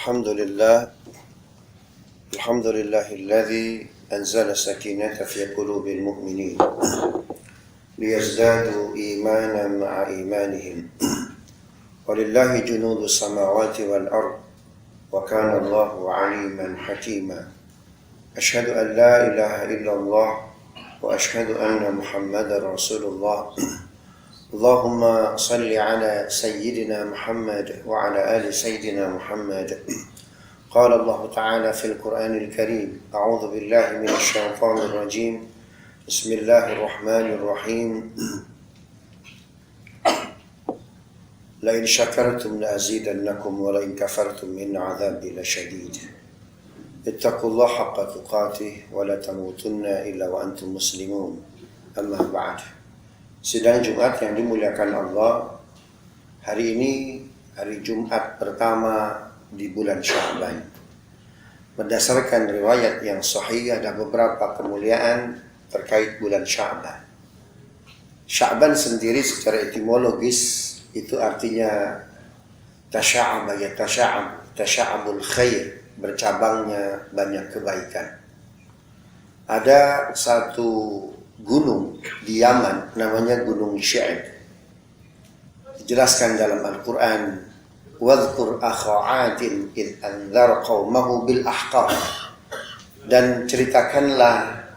الحمد لله الذي أنزل السكينة في قلوب المؤمنين ليزدادوا إيمانا مع إيمانهم ولله جنود السماوات والأرض وكان الله عليما حكيما أشهد أن لا إله إلا الله وأشهد أن محمدا رسول الله اللهم صل على سيدنا محمد وعلى آل سيدنا محمد قال الله تعالى في القرآن الكريم أعوذ بالله من الشيطان الرجيم بسم الله الرحمن الرحيم لئن شكرتم لأزيدنكم ولئن كفرتم إن عذابي لشديد اتقوا الله حق تقاته ولا تموتن إلا وأنتم مسلمون أما بعد. Sidang Jumat yang dimuliakan Allah, hari ini hari Jumat pertama di bulan Sya'ban. Berdasarkan riwayat yang sahih ada beberapa kemuliaan terkait bulan Sya'ban. Sya'ban sendiri secara etimologis itu artinya tasya'aba ya tasya'abul khair, bercabangnya banyak kebaikan. Ada satu gunung di Yaman namanya Gunung Sya'ib. Dijelaskan dalam Al-Quran, "Wadhkur akha 'adin id anzara qaumahu bil ahqaf." Dan ceritakanlah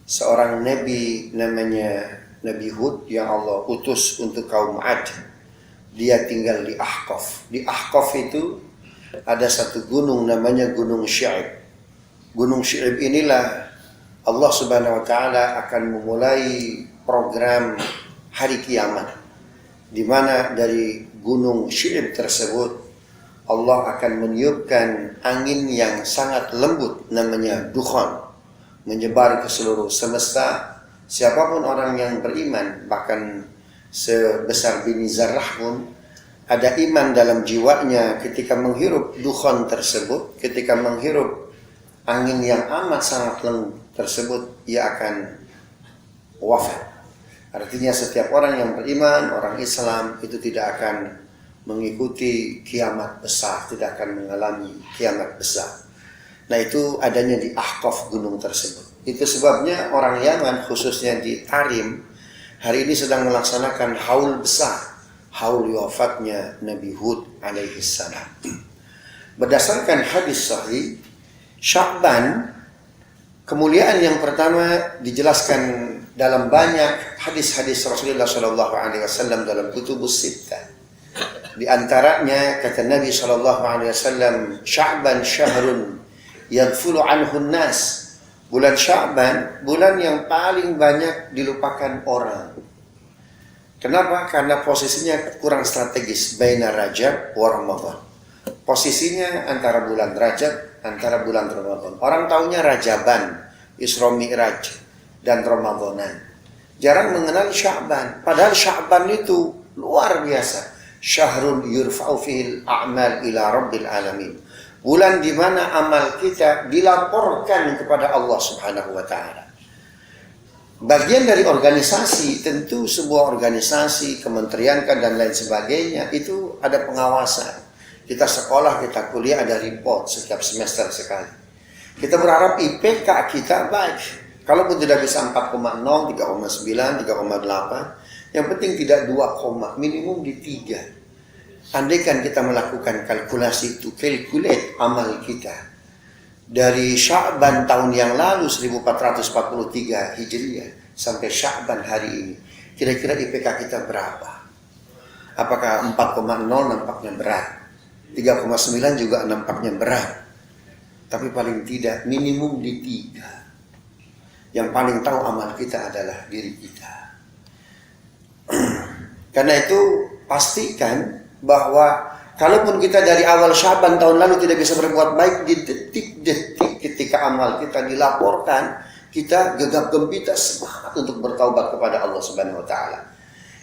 seorang nabi namanya Nabi Hud yang Allah utus untuk kaum 'Ad. Dia tinggal di Ahqaf. Di Ahqaf itu ada satu gunung namanya Gunung Sya'ib. Gunung Sya'ib inilah Allah Subhanahu wa Ta'ala akan memulai program hari kiamat, di mana dari Gunung Sya'ib tersebut Allah akan meniupkan angin yang sangat lembut namanya dukhan, menyebar ke seluruh semesta. Siapapun orang yang beriman, bahkan sebesar bini zarrah pun, ada iman dalam jiwanya ketika menghirup dukhan tersebut, ketika menghirup angin yang amat sangat lembut tersebut, ia akan wafat. Artinya setiap orang yang beriman, orang Islam itu tidak akan mengikuti kiamat besar, tidak akan mengalami kiamat besar. Nah, itu adanya di Ahqaf gunung tersebut. Itu sebabnya orang Yaman khususnya di Tarim hari ini sedang melaksanakan haul besar, haul wafatnya Nabi Hud alaihi salam. Berdasarkan hadis sahih, Sya'ban kemuliaan yang pertama dijelaskan dalam banyak hadis-hadis Rasulullah Shallallahu Alaihi Wasallam dalam kutubus sittah. Di antaranya kata Nabi Shallallahu Alaihi Wasallam, Sya'ban syahrun yadfulu anhu nas. Bulan Sya'ban, bulan yang paling banyak dilupakan orang. Kenapa? Karena posisinya kurang strategis, baina Rajab wa Ramadan. Posisinya antara bulan Rajab, antara bulan Ramadan. Orang taunya Rajaban, Isra Mi'raj, dan Ramadanan. Jarang mengenal Sya'ban. Padahal Sya'ban itu luar biasa. Syahrun yurfa'u fihil a'mal ila rabbil alamin. Bulan di mana amal kita dilaporkan kepada Allah Subhanahu wa Ta'ala. Bagian dari organisasi, tentu sebuah organisasi, kementerian dan lain sebagainya, itu ada pengawasan. Kita sekolah, kita kuliah, ada report setiap semester sekali. Kita berharap IPK kita baik. Kalaupun tidak bisa 4,0, 3,9, 3,8, yang penting tidak 2, minimum di 3. Andaikan kita melakukan kalkulasi itu, calculate amal kita. Dari Sya'ban tahun yang lalu 1443 Hijriah sampai Sya'ban hari ini, kira-kira IPK kita berapa? Apakah 4,0 nampaknya berat? 3,9 juga nampaknya berat. Tapi paling tidak minimum di 3. Yang paling tahu amal kita adalah diri kita. Karena itu pastikan bahwa kalaupun kita dari awal Sya'ban tahun lalu tidak bisa berbuat baik, di detik-detik ketika amal kita dilaporkan, kita gegap gempita semangat untuk bertaubat kepada Allah Subhanahu wa Ta'ala.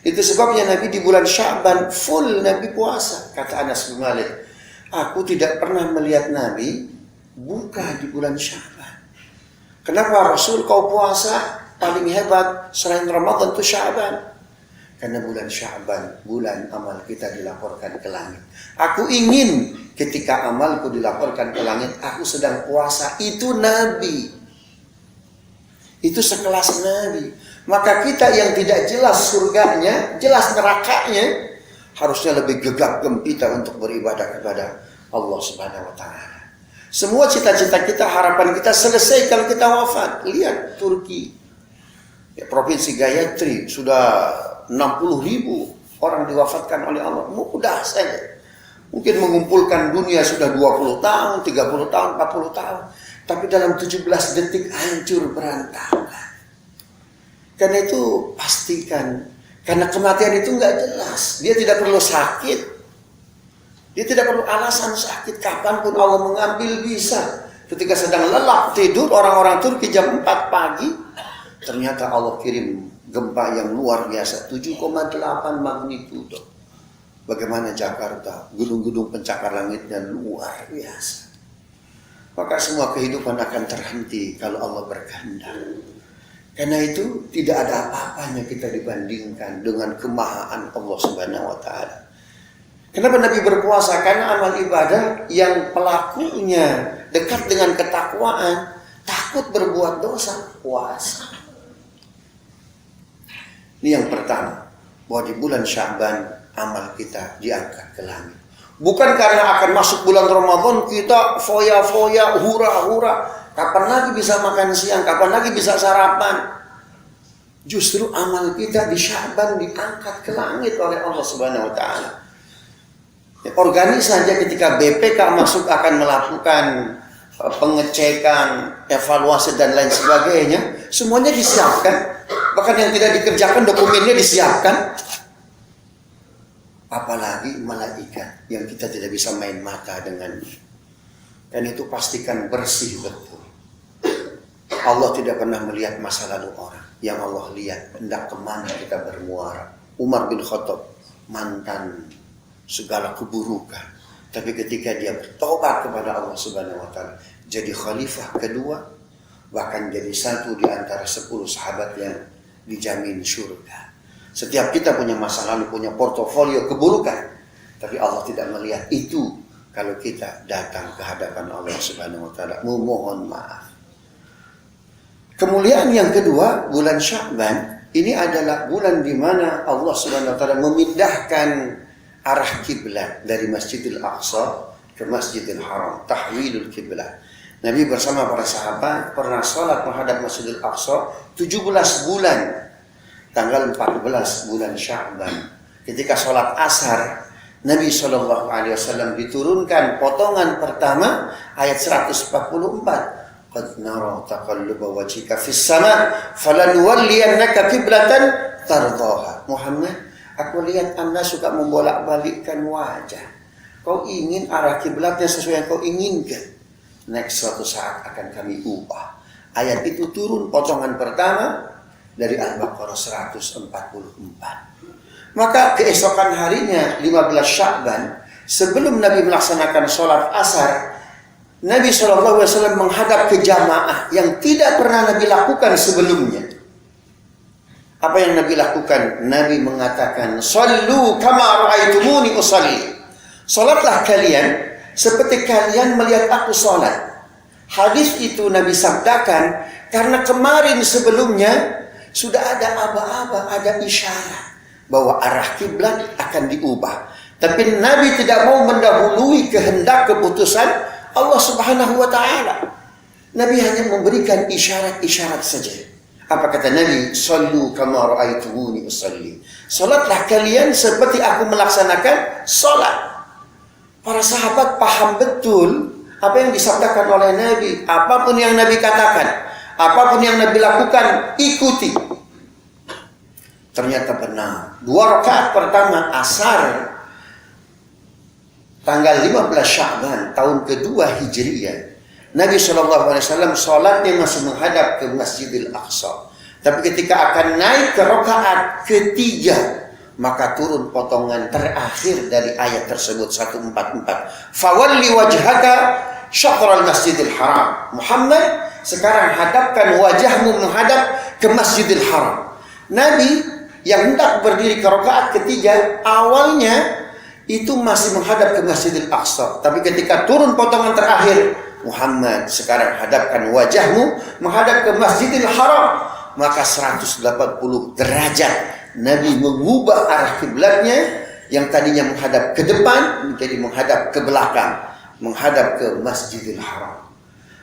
Itu sebabnya Nabi di bulan Sya'ban full Nabi puasa. Kata Anas bin Malik, aku tidak pernah melihat Nabi buka di bulan Sya'ban. Kenapa Rasul kau puasa paling hebat selain Ramadan itu Sya'ban? Karena bulan Sya'ban, bulan amal kita dilaporkan ke langit. Aku ingin ketika amalku dilaporkan ke langit, aku sedang puasa. Itu Nabi. Itu sekelas Nabi. Maka kita yang tidak jelas surganya, jelas nerakanya, harusnya lebih gegap gempita untuk beribadah kepada Allah Subhanahu wa Ta'ala. Semua cita-cita kita, harapan kita selesai kalau kita wafat. Lihat Turki, ya, Provinsi Gayatri, sudah 60.000 orang diwafatkan oleh Allah. Mudah saja. Mungkin mengumpulkan dunia sudah 20 tahun, 30 tahun, 40 tahun. Tapi dalam 17 detik hancur berantakan. Karena itu pastikan. Karena kematian itu nggak jelas. Dia tidak perlu sakit. Dia tidak perlu alasan sakit. Kapanpun Allah mengambil bisa. Ketika sedang lelap tidur orang-orang Turki jam 4 pagi. Ternyata Allah kirim gempa yang luar biasa. 7,8 magnitudo. Bagaimana Jakarta, gunung-gunung pencakar langitnya luar biasa. Maka semua kehidupan akan terhenti kalau Allah berkehendak. Karena itu tidak ada apa-apanya kita dibandingkan dengan kemahaan Allah Subhanahu wa Ta'ala. Kenapa Nabi berpuasa? Karena amal ibadah yang pelakunya dekat dengan ketakwaan, takut berbuat dosa, puasa. Ini yang pertama, bahwa di bulan Sya'ban amal kita diangkat ke langit. Bukan karena akan masuk bulan Ramadan kita foya-foya, hura-hura. Kapan lagi bisa makan siang? Kapan lagi bisa sarapan? Justru amal kita di Sya'ban diangkat ke langit oleh Allah Subhanahu wa Ta'ala. Ya, organis saja ketika BPK masuk akan melakukan pengecekan, evaluasi dan lain sebagainya, semuanya disiapkan. Bahkan yang tidak dikerjakan dokumennya disiapkan. Apalagi malaikat yang kita tidak bisa main mata dengannya. Dan itu pastikan bersih betul. Allah tidak pernah melihat masa lalu orang. Yang Allah lihat hendak kemana kita bermuara. Umar bin Khattab, mantan segala keburukan. Tapi ketika dia bertobat kepada Allah Subhanahu wa Ta'ala, jadi khalifah kedua, bahkan jadi satu di antara 10 sahabat yang dijamin surga. Setiap kita punya masa lalu, punya portofolio keburukan. Tapi Allah tidak melihat itu kalau kita datang ke hadapan Allah Subhanahu wa Ta'ala memohon maaf. Kemuliaan yang kedua, bulan Sya'ban, ini adalah bulan di mana Allah Subhanahu wa Ta'ala memindahkan arah kiblat dari Masjidil Aqsa ke Masjidil Haram, tahwilul kiblat. Nabi bersama para sahabat pernah sholat menghadap Masjidil Aqsa 17 bulan. Tanggal 14 bulan Sya'ban, ketika sholat asar, Nabi SAW diturunkan potongan pertama ayat 144. Qad nara taqalluba wajhika fis sama falanuwalliyannaka qiblatan tardaha. Muhammad, aku lihat Anda suka membolak-balikkan wajah. Kau ingin arah kiblatnya sesuai yang kau inginkan. Next suatu saat akan kami ubah. Ayat itu turun potongan pertama dari Al-Baqarah 144. Maka keesokan harinya 15 Sya'ban, sebelum Nabi melaksanakan sholat asar, Nabi SAW menghadap ke jamaah yang tidak pernah Nabi lakukan sebelumnya. Apa yang Nabi lakukan? Nabi mengatakan, "Shallu kama ra'aitumuni usalli." Salatlah kalian seperti kalian melihat aku salat. Hadis itu Nabi sabdakan karena kemarin sebelumnya sudah ada aba-aba, ada isyarat bahwa arah kiblat akan diubah. Tapi Nabi tidak mau mendahului kehendak keputusan Allah Subhanahu wa Ta'ala. Nabi hanya memberikan isyarat-isyarat saja. Apa kata Nabi? Sallu kama ra'aitumuni usalli. Salatlah kalian seperti aku melaksanakan salat. Para sahabat paham betul apa yang disabdakan oleh Nabi. Apapun yang Nabi katakan, apapun yang Nabi lakukan, ikuti. Ternyata benar. 2 rakaat pertama asar tanggal 15 Sya'ban tahun kedua Hijriyah. Nabi SAW sholatnya masih menghadap ke Masjidil Aqsa. Tapi ketika akan naik ke rakaat ketiga, maka turun potongan terakhir dari ayat tersebut 144. Fawalli wajhaka syatral Masjidil Haram. Muhammad, sekarang hadapkan wajahmu menghadap ke Masjidil Haram. Nabi yang hendak berdiri ke rakaat ketiga, awalnya itu masih menghadap ke Masjidil Aqsa. Tapi ketika turun potongan terakhir, Muhammad sekarang hadapkan wajahmu menghadap ke Masjidil Haram, maka 180 derajat Nabi mengubah arah kiblatnya, yang tadinya menghadap ke depan menjadi menghadap ke belakang, menghadap ke Masjidil Haram.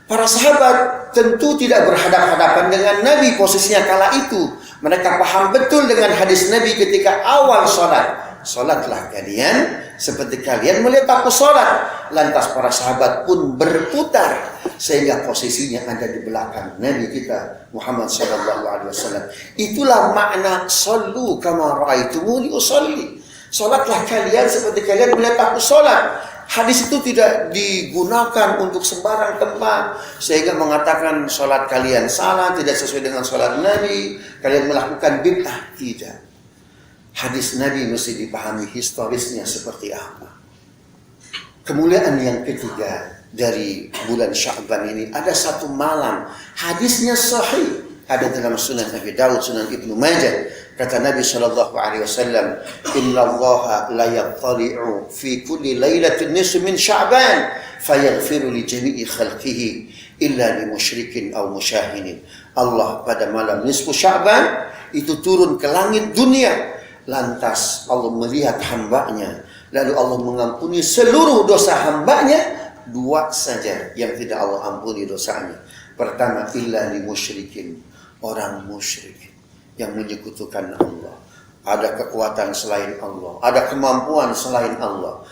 Para sahabat tentu tidak berhadap-hadapan dengan Nabi posisinya kala itu. Mereka paham betul dengan hadis Nabi ketika awal sholat. Sholatlah kalian seperti kalian melihat aku sholat. Lantas para sahabat pun berputar sehingga posisinya ada di belakang Nabi kita Muhammad SAW. Itulah makna sallu kama ra'aitumuni usolli. Sholatlah kalian seperti kalian melihat aku sholat. Hadis itu tidak digunakan untuk sembarang tempat sehingga mengatakan sholat kalian salah, tidak sesuai dengan sholat Nabi, kalian melakukan bid'ah. Tidak. Hadis Nabi mesti dipahami historisnya seperti apa. Kemuliaan yang ketiga dari bulan Sya'ban ini, ada satu malam, hadisnya sahih, ada dalam Sunan Abi Dawud, Sunan Ibnu Majah. Kata Nabi SAW, Inna Allaha la yattali'u fi kulli laylatin nisfi min Sya'ban fayaghfiru li jami'i khalqihi illa li musyrikin aw musyahinin. Allah pada malam nisfu Sya'ban itu turun ke langit dunia. Lantas Allah melihat hambanya, lalu Allah mengampuni seluruh dosa hambanya. Dua saja yang tidak Allah ampuni dosanya. Pertama, illa li musyrikin, orang musyrik yang menyekutukan Allah. Ada kekuatan selain Allah, ada kemampuan selain Allah.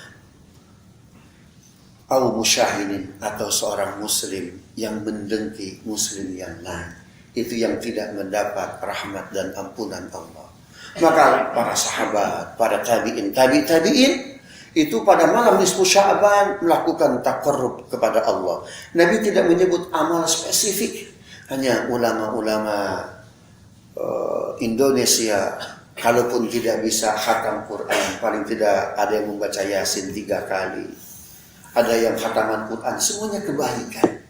Au musyahinin, atau seorang muslim yang mendengki muslim yang lain. Itu yang tidak mendapat rahmat dan ampunan Allah. Maka para sahabat, para tabi'in itu pada malam nisfu Sya'ban melakukan taqarrub kepada Allah. Nabi tidak menyebut amal spesifik. Hanya ulama-ulama Indonesia, kalaupun tidak bisa khatam Quran, paling tidak ada yang membaca Yasin 3 kali, ada yang khataman Quran, semuanya kebaikan.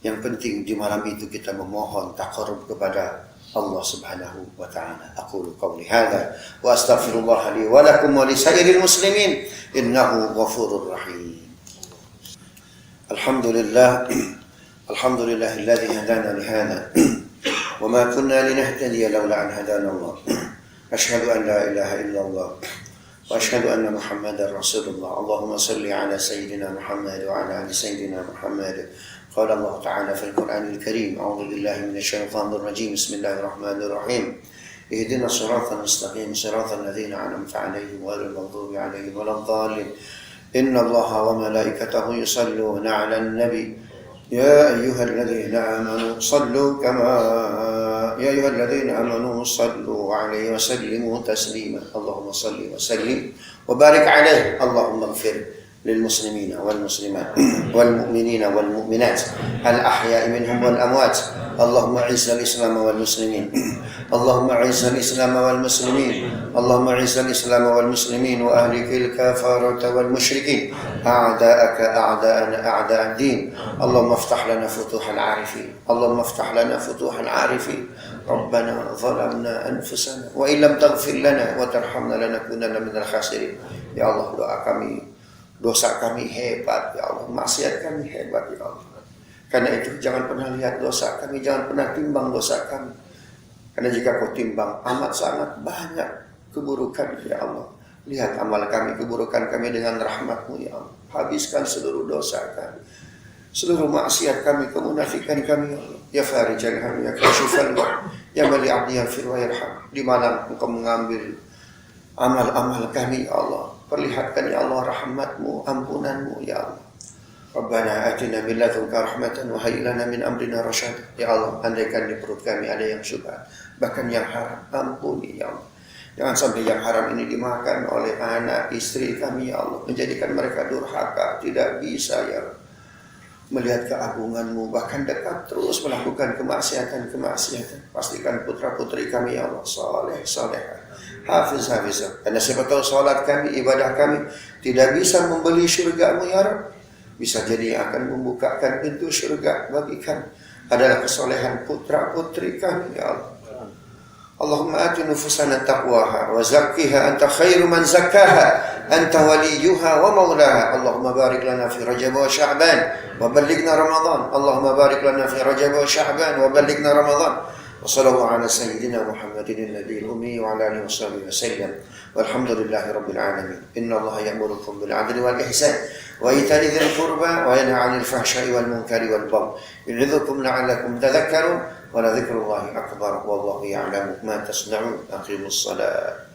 Yang penting di malam itu kita memohon taqarrub kepada Allah Subhanahu wa ta'ala. Aqulu qawli hadza wa astaghfirullah li wa lakum wa li sairil muslimin innahu ghafurur rahim. Alhamdulillah alladzi hadana li hadza wa ma kunna linahtadiya lawla an hadana Allah. Asyhadu an la ilaha illallah wa asyhadu anna Muhammadar Rasulullah. Allahumma salli ala sayyidina Muhammad wa ala ali sayyidina Muhammad. قال الله تعالى في القرآن الكريم أعوذ بالله من الشيطان الرجيم بسم الله الرحمن الرحيم اهدنا الصراط المستقيم صراط الذين أنعمت عليهم غير المغضوب عليهم ولا الضالين إن الله وملائكته يصلون على النبي يا أيها الذين آمنوا صلوا صلوا عليه وسلموا تسليما اللهم صل وسلم وبارك عليه اللهم اغفر للمسلمين والمسلمات والمؤمنين والمؤمنات الأحياء منهم والأموات اللهم أعز الإسلام والمسلمين اللهم أعز الإسلام والمسلمين اللهم أعز الإسلام والمسلمين وأهلك الكفرة والمشركين أعداءك أعداءنا أعداء الدين اللهم افتح لنا فتوح العارفين اللهم افتح لنا فتوح العارفين ربنا ظلمنا أنفسنا وإن لم تغفر لنا وترحمنا لنكونن من الخاسرين يا الله doa kami, dosa kami hebat ya Allah, maksiat kami hebat ya Allah. Karena itu jangan pernah lihat dosa kami, jangan pernah timbang dosa kami. Karena jika kau timbang amat sangat banyak keburukan ya Allah. Lihat amal kami, keburukan kami dengan rahmat-Mu ya Allah. Habiskan seluruh dosa kami, seluruh maksiat kami, kemunafikan kami ya Allah. Ya Farijan ham, ya Kashifan, ya Mali Abdi Yaghfir wa Yarham. Di mana Engkau mengambil amal-amal kami ya Allah, perlihatkan ya Allah rahmat-Mu, ampunan-Mu ya Allah. Rabbana atina min ladunka rahmatan wa hayyi lana min amrina rasyad. Ya Allah, andaikan di perut kami ada yang syubhat, bahkan yang haram, ampuni ya Allah. Jangan sampai yang haram ini dimakan oleh anak istri kami ya Allah, menjadikan mereka durhaka, tidak bisa ya Allah melihat keagungan-Mu, bahkan dekat terus melakukan kemaksiatan. Pastikan putra-putri kami ya Allah saleh, salehah, hafizah. Karena siapa tahu salat kami, ibadah kami tidak bisa membeli syurga-Mu ya Rabb. Bisa jadi akan membukakan pintu syurga bagi kami adalah kesolehan putra-putri kami ya Allah. Allahumma ati nufusana taqwaha wa zakkiha anta khairu man zakkaha anta waliyuha wa maulaha. Allahumma barik lana fi Rajab wa Sya'ban wa ballighna Ramadan. Allahumma barik lana fi Rajab wa Sya'ban wa ballighna Ramadan. Wa sallallahu ala sayyidina Muhammadin nabiyil ummi wa ala alihi washabihi wasallam. Walhamdulillahi rabbil alamin. Inna Allaha ya'murukum bil 'adli wal ihsan wa ita'i dzil qurba wa yanha 'anil fahsya'i wal munkari wal baghi. Ya'idzukum la'allakum tadhakkarun. ولذكر الله أكبر والله يعلم ما تصنعون أقيموا الصلاة